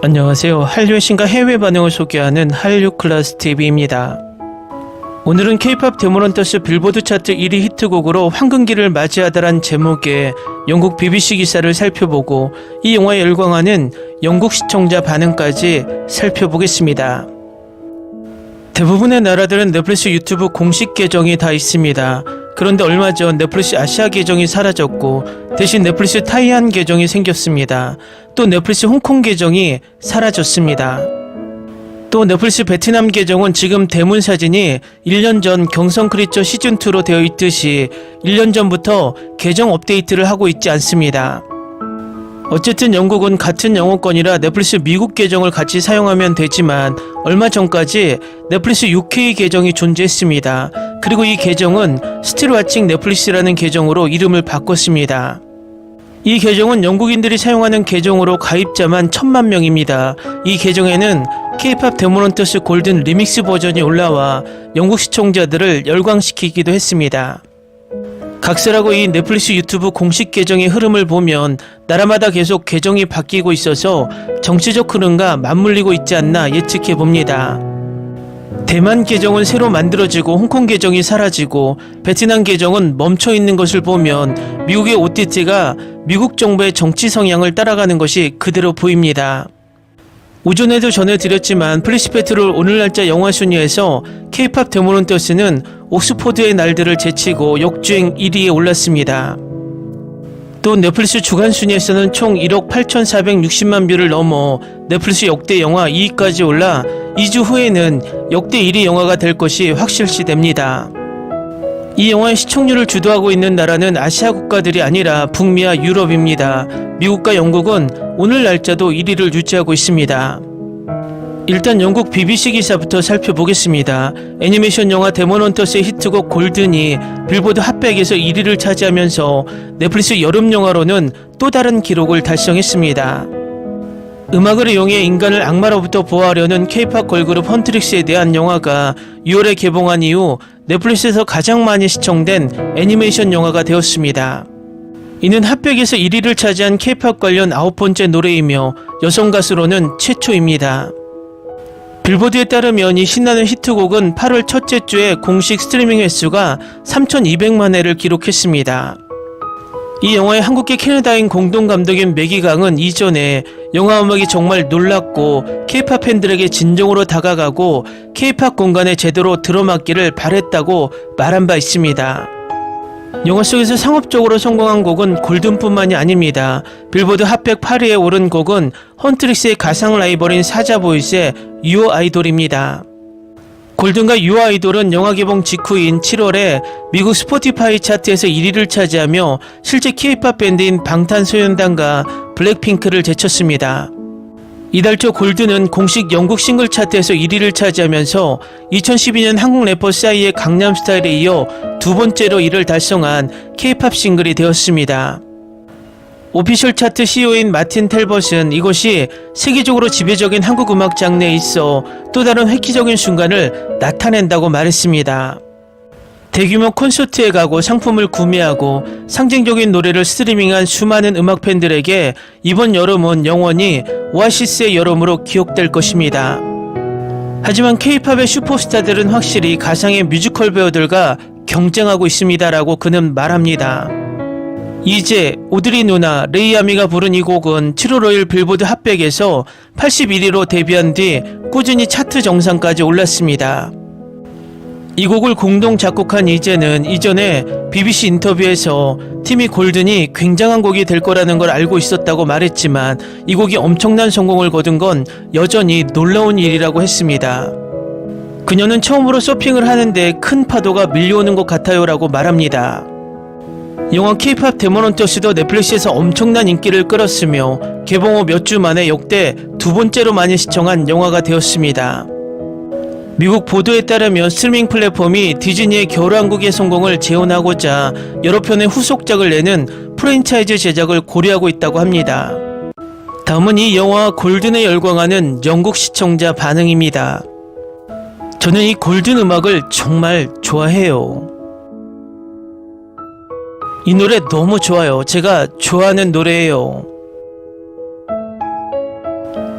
안녕하세요. 한류의 신과 해외 반응을 소개하는 한류클라스TV입니다. 오늘은 K-POP 데모넌터스 빌보드 차트 1위 히트곡으로 황금기를 맞이하다란 제목의 영국 BBC 기사를 살펴보고 이 영화에 열광하는 영국 시청자 반응까지 살펴보겠습니다. 대부분의 나라들은 넷플릭스 유튜브 공식 계정이 다 있습니다. 그런데 얼마 전 넷플릭스 아시아 계정이 사라졌고 대신 넷플릭스 타이완 계정이 생겼습니다. 또 넷플릭스 홍콩 계정이 사라졌습니다. 또 넷플릭스 베트남 계정은 지금 대문 사진이 1년 전 경성 크리처 시즌2로 되어 있듯이 1년 전부터 계정 업데이트를 하고 있지 않습니다. 어쨌든 영국은 같은 영어권이라 넷플릭스 미국 계정을 같이 사용하면 되지만 얼마 전까지 넷플릭스 UK 계정이 존재했습니다. 그리고 이 계정은 스틸워칭 넷플릭스라는 계정으로 이름을 바꿨습니다. 이 계정은 영국인들이 사용하는 계정으로 가입자만 1000만 명입니다. 이 계정에는 K-POP 데모넌터스 골든 리믹스 버전이 올라와 영국 시청자들을 열광시키기도 했습니다. 각설하고 이 넷플릭스 유튜브 공식 계정의 흐름을 보면 나라마다 계속 계정이 바뀌고 있어서 정치적 흐름과 맞물리고 있지 않나 예측해봅니다. 대만 계정은 새로 만들어지고 홍콩 계정이 사라지고 베트남 계정은 멈춰있는 것을 보면 미국의 OTT가 미국 정부의 정치 성향을 따라가는 것이 그대로 보입니다. 오전에도 전해드렸지만 플리시페트롤 오늘 날짜 영화 순위에서 K-POP 데모넌터스는 옥스포드의 날들을 제치고 역주행 1위에 올랐습니다. 또 넷플릭스 주간 순위에서는 총 1억 8,460만 뷰를 넘어 넷플릭스 역대 영화 2위까지 올라 2주 후에는 역대 1위 영화가 될 것이 확실시됩니다. 이 영화의 시청률을 주도하고 있는 나라는 아시아 국가들이 아니라 북미와 유럽입니다. 미국과 영국은 오늘 날짜도 1위를 유지하고 있습니다. 일단 영국 BBC 기사부터 살펴보겠습니다. 애니메이션 영화 데모넌터스의 히트곡 골든이 빌보드 핫백에서 1위를 차지하면서 넷플릭스 여름 영화로는 또 다른 기록을 달성했습니다. 음악을 이용해 인간을 악마로부터 보호하려는 K-POP 걸그룹 헌트릭스에 대한 영화가 6월에 개봉한 이후 넷플릭스에서 가장 많이 시청된 애니메이션 영화가 되었습니다. 이는 핫백에서 1위를 차지한 K-POP 관련 9번째 노래이며 여성 가수로는 최초입니다. 빌보드에 따르면 이 신나는 히트곡은 8월 첫째 주에 공식 스트리밍 횟수가 3,200만 회를 기록했습니다. 이 영화의 한국계 캐나다인 공동감독인 매기강은 이전에 영화 음악이 정말 놀랍고 K-POP 팬들에게 진정으로 다가가고 K-POP 공간에 제대로 들어맞기를 바랬다고 말한 바 있습니다. 영화 속에서 상업적으로 성공한 곡은 골든뿐만이 아닙니다. 빌보드 핫백 8위에 오른 곡은 헌트릭스의 가상 라이벌인 사자보이스의 유어 아이돌입니다. 골든과 유어 아이돌은 영화 개봉 직후인 7월에 미국 스포티파이 차트에서 1위를 차지하며 실제 K-POP 밴드인 방탄소년단과 블랙핑크를 제쳤습니다. 이달 초 골든은 공식 영국 싱글 차트에서 1위를 차지하면서 2012년 한국 래퍼 싸이의 강남스타일에 이어 두 번째로 이를 달성한 K-POP 싱글이 되었습니다. 오피셜 차트 CEO인 마틴 텔벗은 이것이 세계적으로 지배적인 한국 음악 장르에 있어 또 다른 획기적인 순간을 나타낸다고 말했습니다. 대규모 콘서트에 가고 상품을 구매하고 상징적인 노래를 스트리밍한 수많은 음악 팬들에게 이번 여름은 영원히 오아시스의 여름으로 기억될 것입니다. 하지만 K-POP의 슈퍼스타들은 확실히 가상의 뮤지컬 배우들과 경쟁하고 있습니다라고 그는 말합니다. 이제 오드리 누나, 레이아미가 부른 이 곡은 7월 5일 빌보드 핫백에서 81위로 데뷔한 뒤 꾸준히 차트 정상까지 올랐습니다. 이 곡을 공동 작곡한 이제는 이전에 BBC 인터뷰에서 팀이 골든이 굉장한 곡이 될 거라는 걸 알고 있었다고 말했지만 이 곡이 엄청난 성공을 거둔 건 여전히 놀라운 일이라고 했습니다. 그녀는 처음으로 서핑을 하는데 큰 파도가 밀려오는 것 같아요 라고 말합니다. 영화 K-POP 데모넌터스도 넷플릭스에서 엄청난 인기를 끌었으며 개봉 후 몇 주 만에 역대 두 번째로 많이 시청한 영화가 되었습니다. 미국 보도에 따르면 스트리밍 플랫폼이 디즈니의 겨울왕국의 성공을 재현하고자 여러 편의 후속작을 내는 프랜차이즈 제작을 고려하고 있다고 합니다. 다음은 이 영화와 골든에 열광하는 영국 시청자 반응입니다. 저는 이 골든 음악을 정말 좋아해요. 이 노래 너무 좋아요. 제가 좋아하는 노래예요.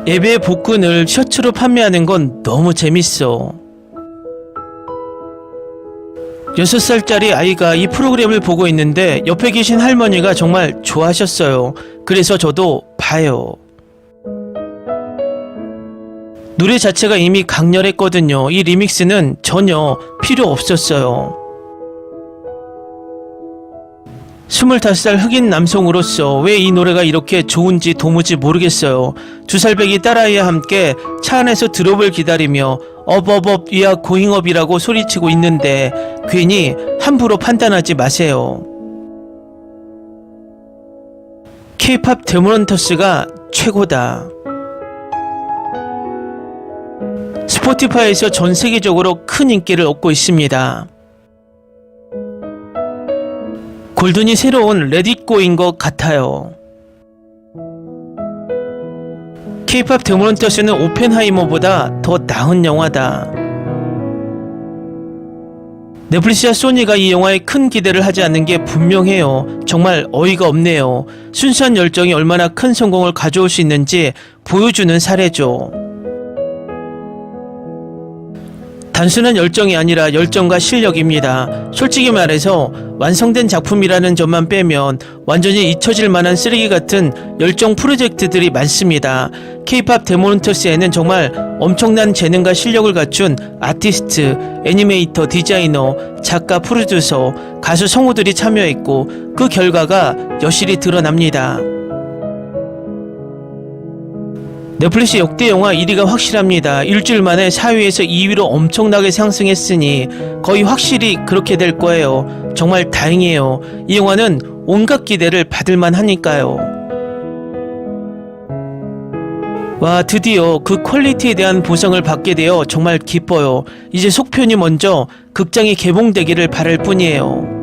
예배의 복근을 셔츠로 판매하는 건 너무 재밌어. 6살짜리 아이가 이 프로그램을 보고 있는데 옆에 계신 할머니가 정말 좋아하셨어요. 그래서 저도 봐요. 노래 자체가 이미 강렬했거든요. 이 리믹스는 전혀 필요 없었어요. 25살 흑인 남성으로서 왜 이 노래가 이렇게 좋은지 도무지 모르겠어요. 2살배기 딸아이와 함께 차 안에서 드롭을 기다리며 업업업 위아 고잉업이라고 소리치고 있는데 괜히 함부로 판단하지 마세요. K-팝 데모런터스가 최고다. 스포티파이에서 전 세계적으로 큰 인기를 얻고 있습니다. 골든이 새로운 레딧고인 것 같아요. K-팝 데모런터스는 오펜하이머보다 더 나은 영화다. 넷플릭스와 소니가 이 영화에 큰 기대를 하지 않는 게 분명해요. 정말 어이가 없네요. 순수한 열정이 얼마나 큰 성공을 가져올 수 있는지 보여주는 사례죠. 단순한 열정이 아니라 열정과 실력입니다. 솔직히 말해서 완성된 작품이라는 점만 빼면 완전히 잊혀질 만한 쓰레기 같은 열정 프로젝트들이 많습니다. K-팝 데모런터스에는 정말 엄청난 재능과 실력을 갖춘 아티스트, 애니메이터, 디자이너, 작가, 프로듀서, 가수 성우들이 참여했고 그 결과가 여실히 드러납니다. 넷플릭스 역대 영화 1위가 확실합니다. 일주일 만에 4위에서 2위로 엄청나게 상승했으니 거의 확실히 그렇게 될 거예요. 정말 다행이에요. 이 영화는 온갖 기대를 받을만 하니까요. 와, 드디어 그 퀄리티에 대한 보상을 받게 되어 정말 기뻐요. 이제 속편이 먼저 극장이 개봉되기를 바랄 뿐이에요.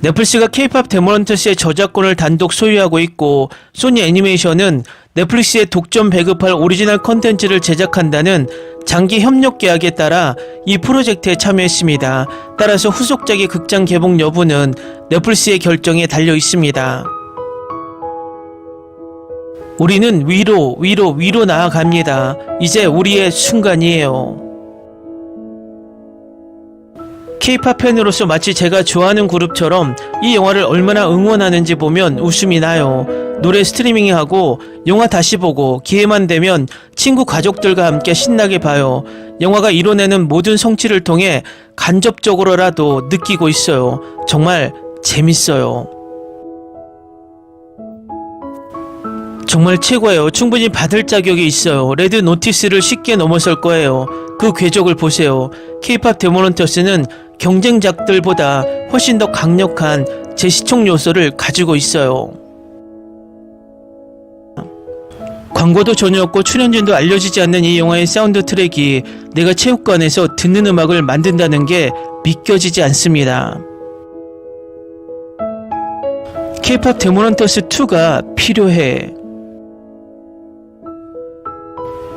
넷플릭스가 K-팝 데모런터스의 저작권을 단독 소유하고 있고 소니 애니메이션은 넷플릭스의 독점 배급할 오리지널 컨텐츠를 제작한다는 장기 협력 계약에 따라 이 프로젝트에 참여했습니다. 따라서 후속작의 극장 개봉 여부는 넷플릭스의 결정에 달려 있습니다. 우리는 위로 나아갑니다. 이제 우리의 순간이에요. K-팝 팬으로서 마치 제가 좋아하는 그룹처럼 이 영화를 얼마나 응원하는지 보면 웃음이 나요. 노래 스트리밍하고 영화 다시 보고 기회만 되면 친구 가족들과 함께 신나게 봐요. 영화가 이뤄내는 모든 성취를 통해 간접적으로라도 느끼고 있어요. 정말 재밌어요. 정말 최고예요. 충분히 받을 자격이 있어요. 레드 노티스를 쉽게 넘어설 거예요. 그 궤적을 보세요. K-팝 데모런터스는 경쟁작들보다 훨씬 더 강력한 재시청 요소를 가지고 있어요. 광고도 전혀 없고 출연진도 알려지지 않는 이 영화의 사운드 트랙이 내가 체육관에서 듣는 음악을 만든다는 게 믿겨지지 않습니다. K-팝 데모런터스 2가 필요해.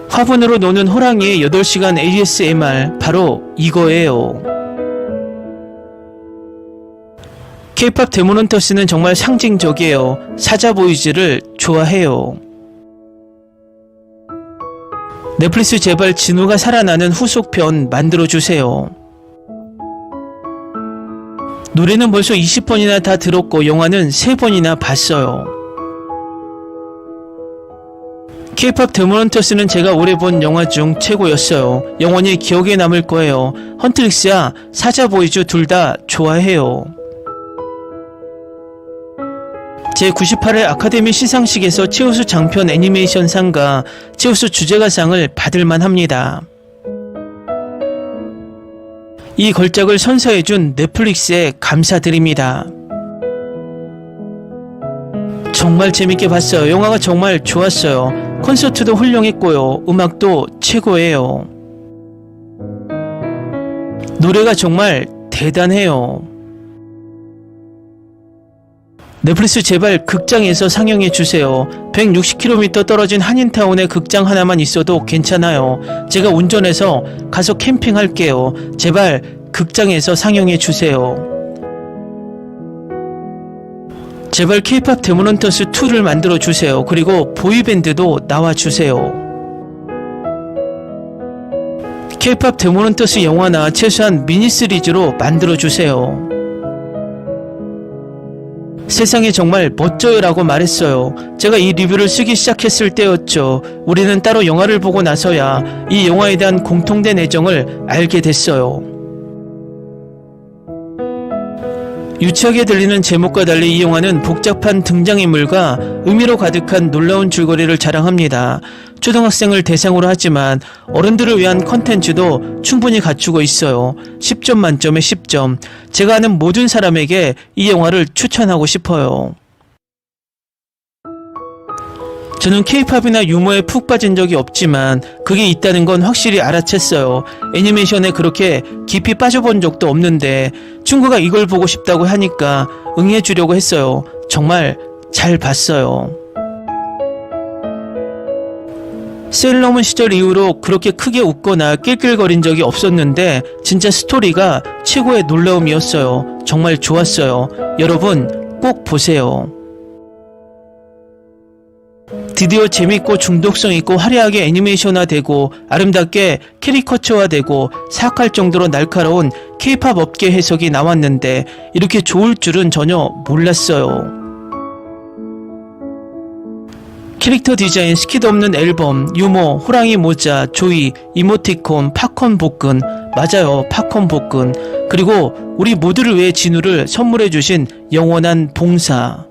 화분으로 노는 호랑이의 8시간 ASMR 바로 이거예요. K-팝 데모런터스는 정말 상징적이에요. 사자보이즈를 좋아해요. 넷플릭스 제발 진우가 살아나는 후속편 만들어주세요. 노래는 벌써 20번이나 다 들었고 영화는 3번이나 봤어요. K-팝 데모런터스는 제가 올해 본 영화 중 최고였어요. 영원히 기억에 남을 거예요. 헌트릭스와 사자보이즈 둘 다 좋아해요. 제98회 아카데미 시상식에서 최우수 장편 애니메이션상과 최우수 주제가상을 받을만 합니다. 이 걸작을 선사해준 넷플릭스에 감사드립니다. 정말 재밌게 봤어요. 영화가 정말 좋았어요. 콘서트도 훌륭했고요. 음악도 최고예요. 노래가 정말 대단해요. 넷플릭스 제발 극장에서 상영해주세요. 160km 떨어진 한인타운에 극장 하나만 있어도 괜찮아요. 제가 운전해서 가서 캠핑할게요. 제발 극장에서 상영해주세요. 제발 K-팝 데모넌터스 2를 만들어 주세요. 그리고 보이밴드도 나와 주세요. K-팝 데모넌터스 영화나 최소한 미니 시리즈로 만들어 주세요. 세상에 정말 멋져요라고 말했어요. 제가 이 리뷰를 쓰기 시작했을 때였죠. 우리는 따로 영화를 보고 나서야 이 영화에 대한 공통된 애정을 알게 됐어요. 유치하게 들리는 제목과 달리 이 영화는 복잡한 등장인물과 의미로 가득한 놀라운 줄거리를 자랑합니다. 초등학생을 대상으로 하지만 어른들을 위한 컨텐츠도 충분히 갖추고 있어요. 10점 만점에 10점. 제가 아는 모든 사람에게 이 영화를 추천하고 싶어요. 저는 K-팝이나 유머에 푹 빠진 적이 없지만 그게 있다는 건 확실히 알아챘어요. 애니메이션에 그렇게 깊이 빠져본 적도 없는데 친구가 이걸 보고 싶다고 하니까 응해주려고 했어요. 정말 잘 봤어요. 세일러문 시절 이후로 그렇게 크게 웃거나 낄낄거린 적이 없었는데 진짜 스토리가 최고의 놀라움이었어요. 정말 좋았어요. 여러분 꼭 보세요. 드디어 재밌고 중독성 있고 화려하게 애니메이션화되고 아름답게 캐리커처화되고 사악할 정도로 날카로운 K-팝 업계 해석이 나왔는데 이렇게 좋을 줄은 전혀 몰랐어요. 캐릭터 디자인, 스키도 없는 앨범, 유머, 호랑이 모자, 조이, 이모티콘, 팝콘 볶은, 맞아요, 팝콘 볶은, 그리고 우리 모두를 위해 진우를 선물해주신 영원한 봉사.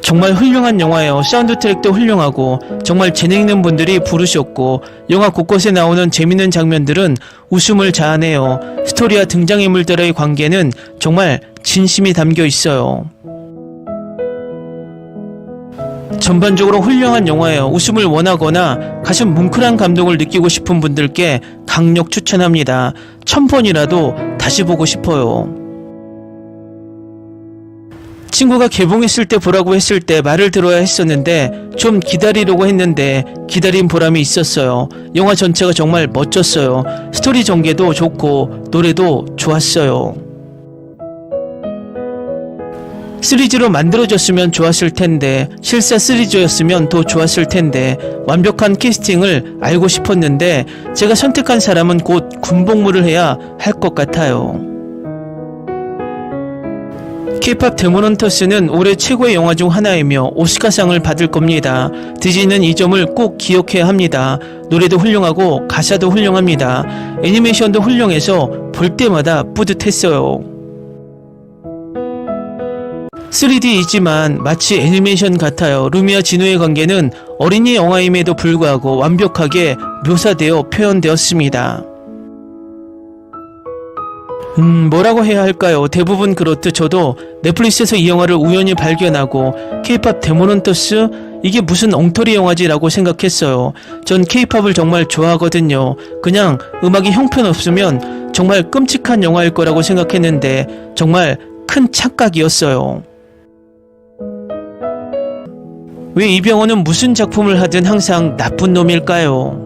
정말 훌륭한 영화예요. 사운드 트랙도 훌륭하고 정말 재능 있는 분들이 부르셨고 영화 곳곳에 나오는 재밌는 장면들은 웃음을 자아내요. 스토리와 등장인물들의 관계는 정말 진심이 담겨 있어요. 전반적으로 훌륭한 영화예요. 웃음을 원하거나 가슴 뭉클한 감동을 느끼고 싶은 분들께 강력 추천합니다. 1000번이라도 다시 보고 싶어요. 친구가 개봉했을 때 보라고 했을 때 말을 들어야 했었는데 좀 기다리려고 했는데 기다린 보람이 있었어요. 영화 전체가 정말 멋졌어요. 스토리 전개도 좋고 노래도 좋았어요. 시리즈로 만들어졌으면 좋았을 텐데 실사 시리즈였으면 더 좋았을 텐데 완벽한 캐스팅을 알고 싶었는데 제가 선택한 사람은 곧 군복무를 해야 할 것 같아요. K-팝 데모넌터스는 올해 최고의 영화 중 하나이며 오스카상을 받을 겁니다. 디즈니는 이 점을 꼭 기억해야 합니다. 노래도 훌륭하고 가사도 훌륭합니다. 애니메이션도 훌륭해서 볼 때마다 뿌듯했어요. 3D이지만 마치 애니메이션 같아요. 루미와 진우의 관계는 어린이 영화임에도 불구하고 완벽하게 묘사되어 표현되었습니다. 뭐라고 해야 할까요? 대부분 그렇듯 저도 넷플릭스에서 이 영화를 우연히 발견하고 K-팝 데모넌터스? 이게 무슨 엉터리 영화지라고 생각했어요. 전 K-팝을 정말 좋아하거든요. 그냥 음악이 형편없으면 정말 끔찍한 영화일 거라고 생각했는데 정말 큰 착각이었어요. 왜 이병헌은 무슨 작품을 하든 항상 나쁜 놈일까요?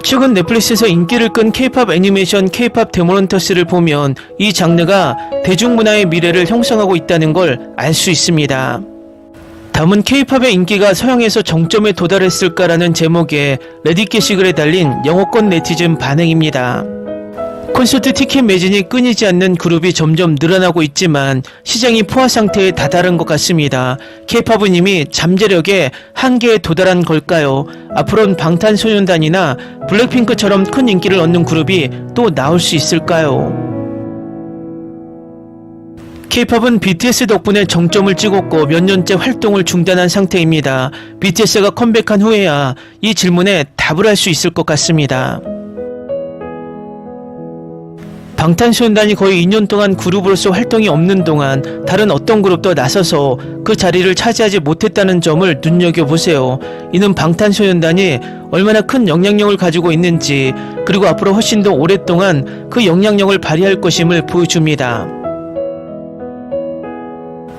최근 넷플릭스에서 인기를 끈 K-팝 애니메이션 K-팝 데모넌터스를 보면 이 장르가 대중문화의 미래를 형성하고 있다는 걸 알 수 있습니다. 다음은 K-팝의 인기가 서양에서 정점에 도달했을까라는 제목의 레딧 게시글에 달린 영어권 네티즌 반응입니다. 콘서트 티켓 매진이 끊이지 않는 그룹이 점점 늘어나고 있지만 시장이 포화 상태에 다다른 것 같습니다. K-팝은 이미 잠재력의 한계에 도달한 걸까요? 앞으로는 방탄소년단이나 블랙핑크처럼 큰 인기를 얻는 그룹이 또 나올 수 있을까요? K-팝은 BTS 덕분에 정점을 찍었고 몇 년째 활동을 중단한 상태입니다. BTS가 컴백한 후에야 이 질문에 답을 할 수 있을 것 같습니다. 방탄소년단이 거의 2년 동안 그룹으로서 활동이 없는 동안 다른 어떤 그룹도 나서서 그 자리를 차지하지 못했다는 점을 눈여겨보세요. 이는 방탄소년단이 얼마나 큰 영향력을 가지고 있는지, 그리고 앞으로 훨씬 더 오랫동안 그 영향력을 발휘할 것임을 보여줍니다.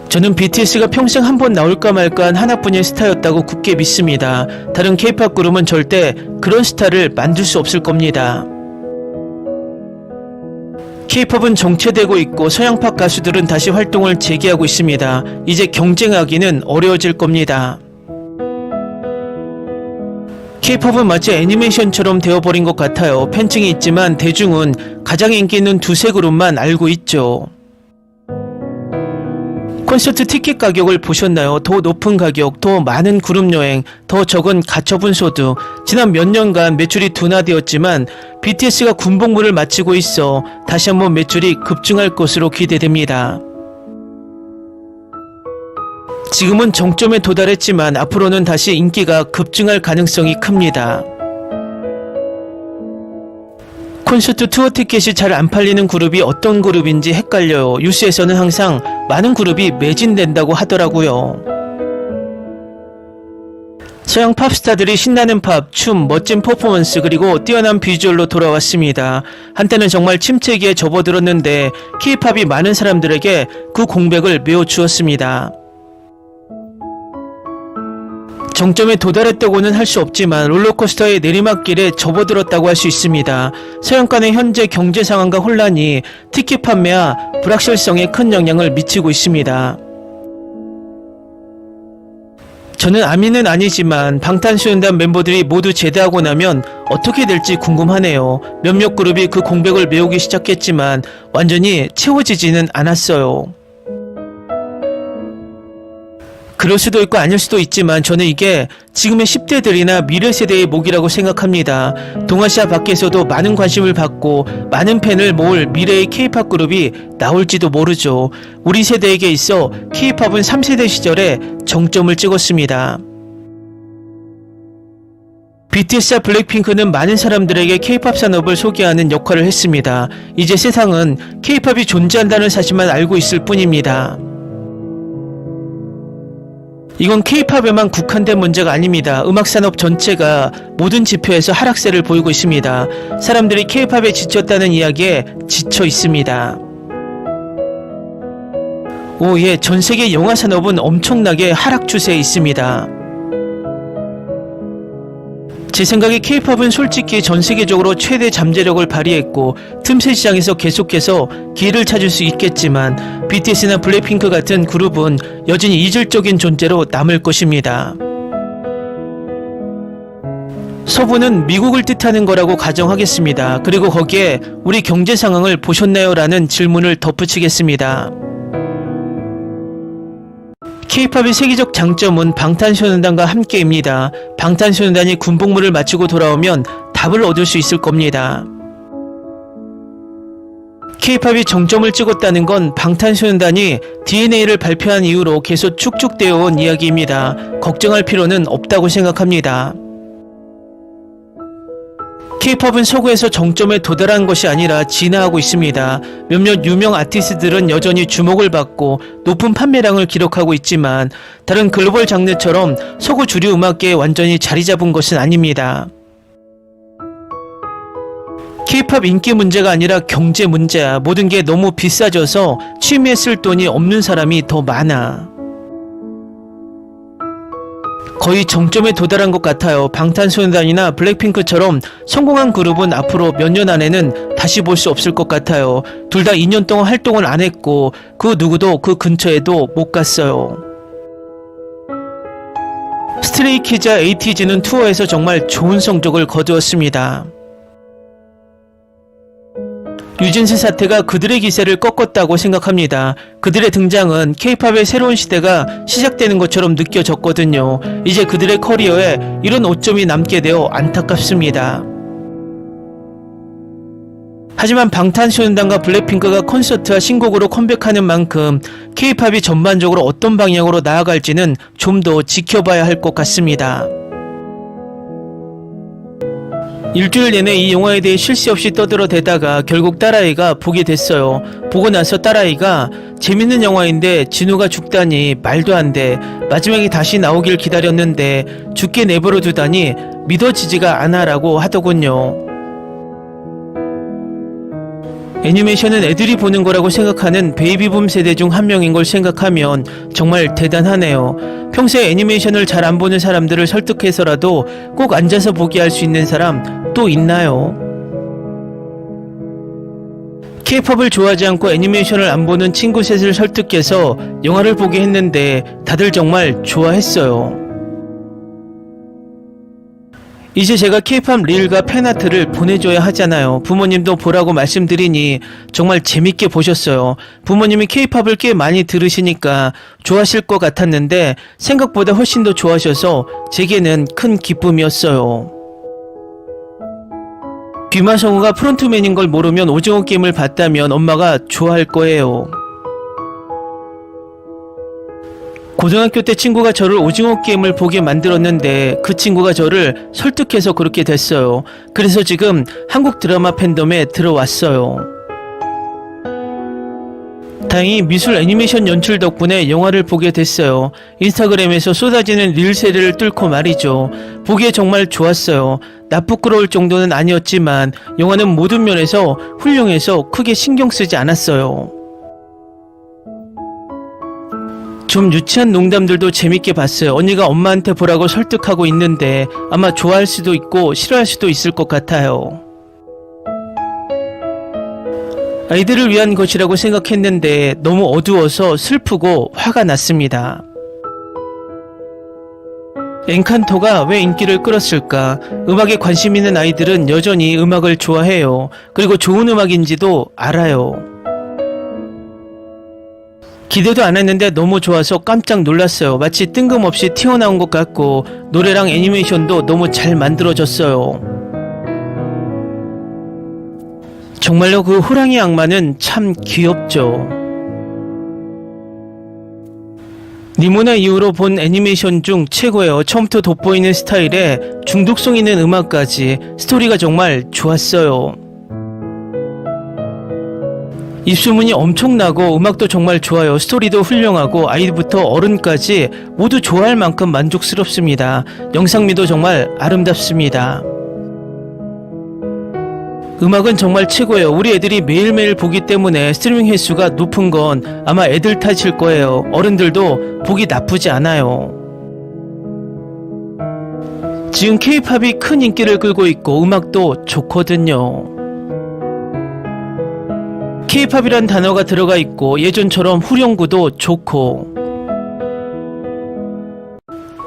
저는 BTS가 평생 한 번 나올까 말까한 하나뿐인 스타였다고 굳게 믿습니다. 다른 K-팝 그룹은 절대 그런 스타를 만들 수 없을 겁니다. K-팝은 정체되고 있고 서양팝 가수들은 다시 활동을 재개하고 있습니다. 이제 경쟁하기는 어려워질 겁니다. K-팝은 마치 애니메이션처럼 되어버린 것 같아요. 팬층이 있지만 대중은 가장 인기 있는 두세 그룹만 알고 있죠. 콘서트 티켓 가격을 보셨나요? 더 높은 가격, 더 많은 그룹 여행, 더 적은 가처분 소득. 지난 몇 년간 매출이 둔화되었지만 BTS가 군복무를 마치고 있어 다시 한번 매출이 급증할 것으로 기대됩니다. 지금은 정점에 도달했지만 앞으로는 다시 인기가 급증할 가능성이 큽니다. 콘서트 투어 티켓이 잘 안 팔리는 그룹이 어떤 그룹인지 헷갈려요. 뉴스에서는 항상 많은 그룹이 매진된다고 하더라고요. 서양 팝스타들이 신나는 팝, 춤, 멋진 퍼포먼스, 그리고 뛰어난 비주얼로 돌아왔습니다. 한때는 정말 침체기에 접어들었는데 K-팝이 많은 사람들에게 그 공백을 메워주었습니다. 정점에 도달했다고는 할 수 없지만 롤러코스터의 내리막길에 접어들었다고 할 수 있습니다. 서양권의 현재 경제 상황과 혼란이 티켓 판매와 불확실성에 큰 영향을 미치고 있습니다. 저는 아미는 아니지만 방탄소년단 멤버들이 모두 제대하고 나면 어떻게 될지 궁금하네요. 몇몇 그룹이 그 공백을 메우기 시작했지만 완전히 채워지지는 않았어요. 그럴 수도 있고 아닐 수도 있지만 저는 이게 지금의 10대들이나 미래 세대의 목이라고 생각합니다. 동아시아 밖에서도 많은 관심을 받고 많은 팬을 모을 미래의 K-팝 그룹이 나올지도 모르죠. 우리 세대에게 있어 K-팝은 3세대 시절에 정점을 찍었습니다. BTS와 블랙핑크는 많은 사람들에게 K-팝 산업을 소개하는 역할을 했습니다. 이제 세상은 K-팝이 존재한다는 사실만 알고 있을 뿐입니다. 이건 K-팝에만 국한된 문제가 아닙니다. 음악산업 전체가 모든 지표에서 하락세를 보이고 있습니다. 사람들이 K-팝에 지쳤다는 이야기에 지쳐 있습니다. 예, 전세계 영화산업은 엄청나게 하락 추세에 있습니다. 제 생각에 K-팝은 솔직히 전 세계적으로 최대 잠재력을 발휘했고 틈새 시장에서 계속해서 기회를 찾을 수 있겠지만 BTS나 블랙핑크 같은 그룹은 여전히 이질적인 존재로 남을 것입니다. 서부는 미국을 뜻하는 거라고 가정하겠습니다. 그리고 거기에 우리 경제 상황을 보셨나요? 라는 질문을 덧붙이겠습니다. K-팝의 세계적 장점은 방탄소년단과 함께입니다. 방탄소년단이 군복무를 마치고 돌아오면 답을 얻을 수 있을 겁니다. K-팝이 정점을 찍었다는 건 방탄소년단이 DNA를 발표한 이후로 계속 축적되어 온 이야기입니다. 걱정할 필요는 없다고 생각합니다. K-팝은 서구에서 정점에 도달한 것이 아니라 진화하고 있습니다. 몇몇 유명 아티스트들은 여전히 주목을 받고 높은 판매량을 기록하고 있지만 다른 글로벌 장르처럼 서구 주류 음악계에 완전히 자리 잡은 것은 아닙니다. K-팝 인기 문제가 아니라 경제 문제야. 모든 게 너무 비싸져서 취미에 쓸 돈이 없는 사람이 더 많아. 거의 정점에 도달한 것 같아요. 방탄소년단이나 블랙핑크처럼 성공한 그룹은 앞으로 몇 년 안에는 다시 볼 수 없을 것 같아요. 둘 다 2년 동안 활동을 안 했고 그 누구도 그 근처에도 못 갔어요. 스트레이키즈와 에이티즈는 투어에서 정말 좋은 성적을 거두었습니다. 뉴진스 사태가 그들의 기세를 꺾었다고 생각합니다. 그들의 등장은 K-팝의 새로운 시대가 시작되는 것처럼 느껴졌거든요. 이제 그들의 커리어에 이런 오점이 남게 되어 안타깝습니다. 하지만 방탄소년단과 블랙핑크가 콘서트와 신곡으로 컴백하는 만큼 K-팝이 전반적으로 어떤 방향으로 나아갈지는 좀 더 지켜봐야 할 것 같습니다. 일주일 내내 이 영화에 대해 쉴 새 없이 떠들어대다가 결국 딸아이가 보게 됐어요. 보고 나서 딸아이가 재밌는 영화인데 진우가 죽다니 말도 안 돼. 마지막에 다시 나오길 기다렸는데 죽게 내버려 두다니 믿어지지가 않아라고 하더군요. 애니메이션은 애들이 보는 거라고 생각하는 베이비붐 세대 중 한 명인 걸 생각하면 정말 대단하네요. 평소에 애니메이션을 잘 안 보는 사람들을 설득해서라도 꼭 앉아서 보게 할 수 있는 사람 또 있나요? K-팝을 좋아하지 않고 애니메이션을 안 보는 친구 셋을 설득해서 영화를 보게 했는데 다들 정말 좋아했어요. 이제 제가 K-팝 릴과 팬아트를 보내줘야 하잖아요. 부모님도 보라고 말씀드리니 정말 재밌게 보셨어요. 부모님이 K-팝을 꽤 많이 들으시니까 좋아하실 것 같았는데 생각보다 훨씬 더 좋아하셔서 제게는 큰 기쁨이었어요. 귀마성우가 프론트맨인 걸 모르면 오징어 게임을 봤다면 엄마가 좋아할 거예요. 고등학교 때 친구가 저를 오징어 게임을 보게 만들었는데 그 친구가 저를 설득해서 그렇게 됐어요. 그래서 지금 한국 드라마 팬덤에 들어왔어요. 다행히 미술 애니메이션 연출 덕분에 영화를 보게 됐어요. 인스타그램에서 쏟아지는 릴 세례를 뚫고 말이죠. 보기에 정말 좋았어요. 나쁘끄러울 정도는 아니었지만 영화는 모든 면에서 훌륭해서 크게 신경 쓰지 않았어요. 좀 유치한 농담들도 재밌게 봤어요. 언니가 엄마한테 보라고 설득하고 있는데 아마 좋아할 수도 있고 싫어할 수도 있을 것 같아요. 아이들을 위한 것이라고 생각했는데 너무 어두워서 슬프고 화가 났습니다. 엔칸토가 왜 인기를 끌었을까? 음악에 관심 있는 아이들은 여전히 음악을 좋아해요. 그리고 좋은 음악인지도 알아요. 기대도 안 했는데 너무 좋아서 깜짝 놀랐어요. 마치 뜬금없이 튀어나온 것 같고 노래랑 애니메이션도 너무 잘 만들어졌어요. 정말로 그 호랑이 악마는 참 귀엽죠. 니모나 이후로 본 애니메이션 중 최고예요. 처음부터 돋보이는 스타일에 중독성 있는 음악까지 스토리가 정말 좋았어요. 입소문이 엄청나고 음악도 정말 좋아요. 스토리도 훌륭하고 아이부터 어른까지 모두 좋아할 만큼 만족스럽습니다. 영상미도 정말 아름답습니다. 음악은 정말 최고예요. 우리 애들이 매일매일 보기 때문에 스트리밍 횟수가 높은 건 아마 애들 탓일 거예요. 어른들도 보기 나쁘지 않아요. 지금 K-팝이 큰 인기를 끌고 있고 음악도 좋거든요. K-팝이란 단어가 들어가 있고 예전처럼 후렴구도 좋고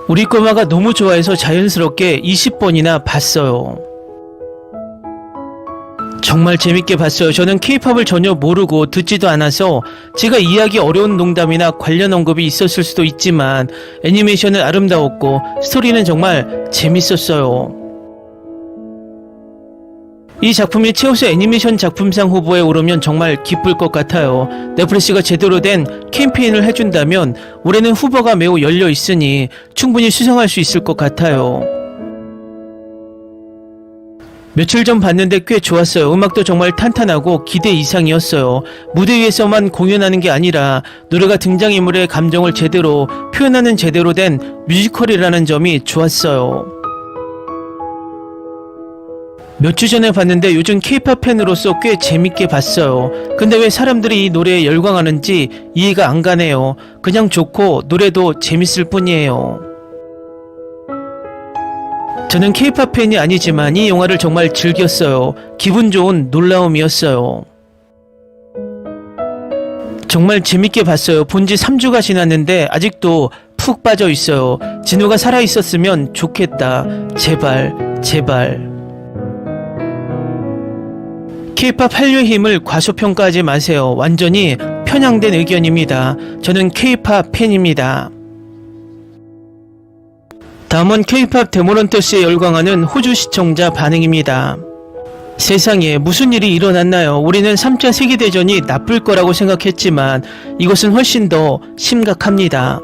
우리 꼬마가 너무 좋아해서 자연스럽게 20번이나 봤어요. 정말 재밌게 봤어요. 저는 K-팝을 전혀 모르고 듣지도 않아서 제가 이해하기 어려운 농담이나 관련 언급이 있었을 수도 있지만 애니메이션은 아름다웠고 스토리는 정말 재밌었어요. 이 작품이 최우수 애니메이션 작품상 후보에 오르면 정말 기쁠 것 같아요. 넷플릭스가 제대로 된 캠페인을 해준다면 올해는 후보가 매우 열려 있으니 충분히 수상할 수 있을 것 같아요. 며칠 전 봤는데 꽤 좋았어요. 음악도 정말 탄탄하고 기대 이상이었어요. 무대 위에서만 공연하는 게 아니라 노래가 등장인물의 감정을 제대로 표현하는 제대로 된 뮤지컬이라는 점이 좋았어요. 몇 주 전에 봤는데 요즘 K-팝 팬으로서 꽤 재밌게 봤어요. 근데 왜 사람들이 이 노래에 열광하는지 이해가 안 가네요. 그냥 좋고 노래도 재밌을 뿐이에요. 저는 K-팝 팬이 아니지만 이 영화를 정말 즐겼어요. 기분 좋은 놀라움이었어요. 정말 재밌게 봤어요. 본지 3주가 지났는데 아직도 푹 빠져 있어요. 진우가 살아있었으면 좋겠다. 제발, 제발. K-팝 한류의 힘을 과소평가하지 마세요. 완전히 편향된 의견입니다. 저는 K-팝 팬입니다. 다음은 K-팝 데모런터스에 열광하는 호주 시청자 반응입니다. 세상에 무슨 일이 일어났나요? 우리는 3차 세계대전이 나쁠 거라고 생각했지만 이것은 훨씬 더 심각합니다.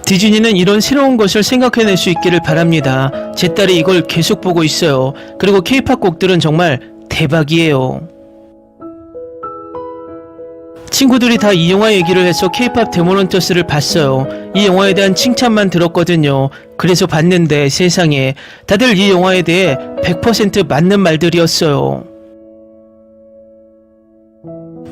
디즈니는 이런 새로운 것을 생각해낼 수 있기를 바랍니다. 제 딸이 이걸 계속 보고 있어요. 그리고 K-팝 곡들은 정말 대박이에요. 친구들이 다 이 영화 얘기를 해서 K-팝 데모런터스를 봤어요. 이 영화에 대한 칭찬만 들었거든요. 그래서 봤는데 세상에 다들 이 영화에 대해 100% 맞는 말들이었어요.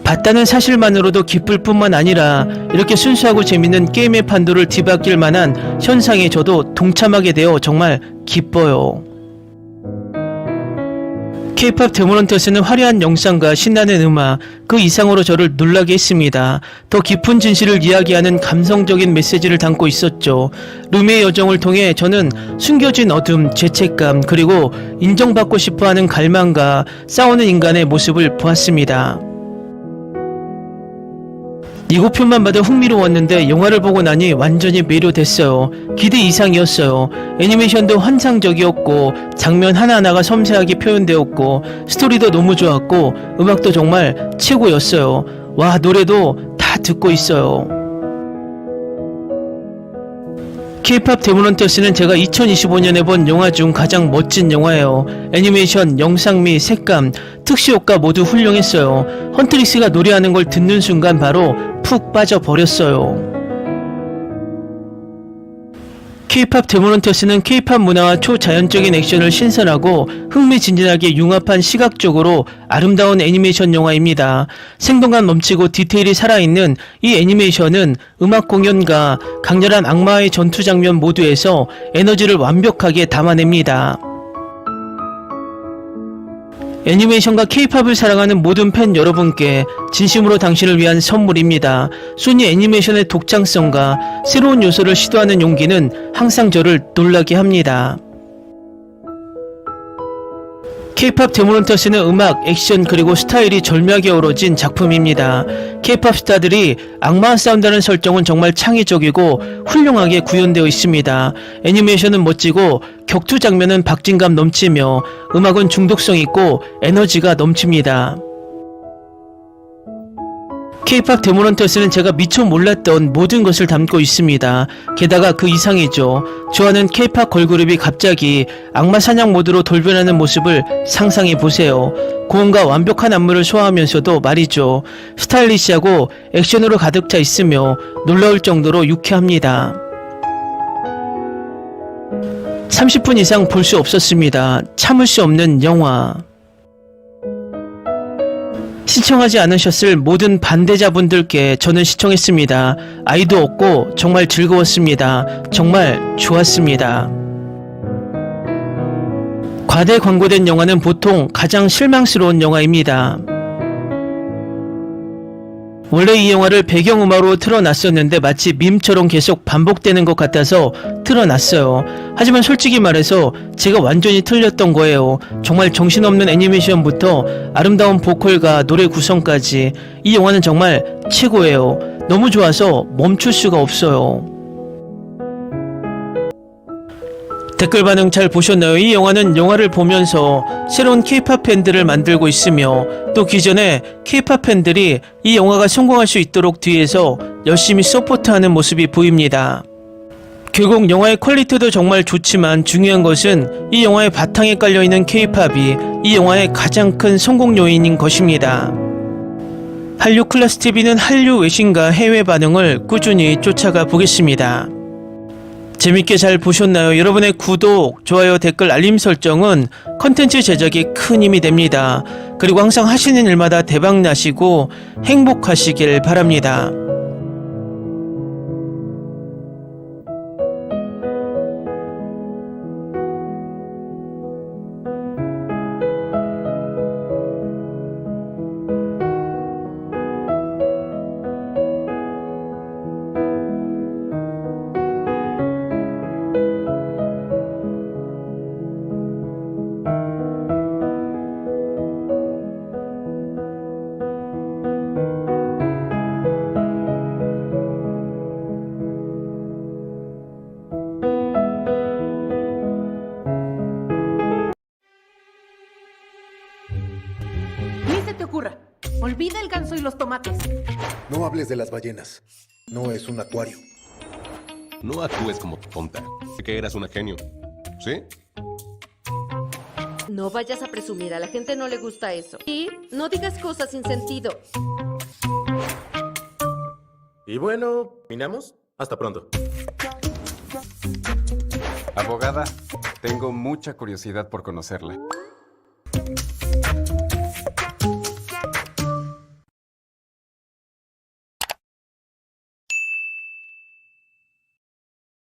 봤다는 사실만으로도 기쁠 뿐만 아니라 이렇게 순수하고 재밌는 게임의 판도를 뒤바뀔 만한 현상에 저도 동참하게 되어 정말 기뻐요. K-팝 데모런터스는 화려한 영상과 신나는 음악, 그 이상으로 저를 놀라게 했습니다. 더 깊은 진실을 이야기하는 감성적인 메시지를 담고 있었죠. 루미의 여정을 통해 저는 숨겨진 어둠, 죄책감, 그리고 인정받고 싶어하는 갈망과 싸우는 인간의 모습을 보았습니다. 예고편만 봐도 흥미로웠는데 영화를 보고 나니 완전히 매료됐어요. 기대 이상이었어요. 애니메이션도 환상적이었고 장면 하나하나가 섬세하게 표현되었고 스토리도 너무 좋았고 음악도 정말 최고였어요. 와, 노래도 다 듣고 있어요. K-팝 데모런터스는 제가 2025년에 본 영화 중 가장 멋진 영화예요. 애니메이션, 영상미, 색감, 특수효과 모두 훌륭했어요. 헌트릭스가 노래하는 걸 듣는 순간 바로 푹 빠져버렸어요. K-팝 데모런터스는 K-팝 문화와 초자연적인 액션을 신선하고 흥미진진하게 융합한 시각적으로 아름다운 애니메이션 영화입니다. 생동감 넘치고 디테일이 살아있는 이 애니메이션은 음악 공연과 강렬한 악마의 전투 장면 모두에서 에너지를 완벽하게 담아냅니다. 애니메이션과 K-팝을 사랑하는 모든 팬 여러분께 진심으로 당신을 위한 선물입니다. 소니 애니메이션의 독창성과 새로운 요소를 시도하는 용기는 항상 저를 놀라게 합니다. K-팝 데모런터스는 음악, 액션 그리고 스타일이 절묘하게 어우러진 작품입니다. K-팝 스타들이 악마와 싸운다는 설정은 정말 창의적이고 훌륭하게 구현되어 있습니다. 애니메이션은 멋지고 격투 장면은 박진감 넘치며 음악은 중독성 있고 에너지가 넘칩니다. K-팝 데모런터스는 제가 미처 몰랐던 모든 것을 담고 있습니다. 게다가 그 이상이죠. 좋아하는 K-팝 걸그룹이 갑자기 악마 사냥 모드로 돌변하는 모습을 상상해보세요. 고음과 완벽한 안무를 소화하면서도 말이죠. 스타일리시하고 액션으로 가득 차 있으며 놀라울 정도로 유쾌합니다. 30분 이상 볼 수 없었습니다. 참을 수 없는 영화. 시청하지 않으셨을 모든 반대자분들께 저는 시청했습니다. 아이도 없고 정말 즐거웠습니다. 정말 좋았습니다. 과대 광고된 영화는 보통 가장 실망스러운 영화입니다. 원래 이 영화를 배경음악으로 틀어놨었는데 마치 밈처럼 계속 반복되는 것 같아서 틀어놨어요. 하지만 솔직히 말해서 제가 완전히 틀렸던 거예요. 정말 정신없는 애니메이션부터 아름다운 보컬과 노래 구성까지 이 영화는 정말 최고예요. 너무 좋아서 멈출 수가 없어요. 댓글 반응 잘 보셨나요? 이 영화는 영화를 보면서 새로운 K-팝 팬들을 만들고 있으며 또 기존의 K-팝 팬들이 이 영화가 성공할 수 있도록 뒤에서 열심히 서포트하는 모습이 보입니다. 결국 영화의 퀄리티도 정말 좋지만 중요한 것은 이 영화의 바탕에 깔려있는 K-팝이 이 영화의 가장 큰 성공 요인인 것입니다. 한류 클래스 TV는 한류 외신과 해외 반응을 꾸준히 쫓아가 보겠습니다. 재밌게 잘 보셨나요? 여러분의 구독, 좋아요, 댓글, 알림 설정은 컨텐츠 제작에 큰 힘이 됩니다. 그리고 항상 하시는 일마다 대박 나시고 행복하시길 바랍니다. ocurra. Olvida el ganso y los tomates. No hables de las ballenas. No es un acuario. No actúes como tonta. Que eras una genio. ¿Sí? No vayas a presumir, a la gente no le gusta eso. Y no digas cosas sin sentido. Y bueno, ¿minamos? Hasta pronto. Abogada, tengo mucha curiosidad por conocerla.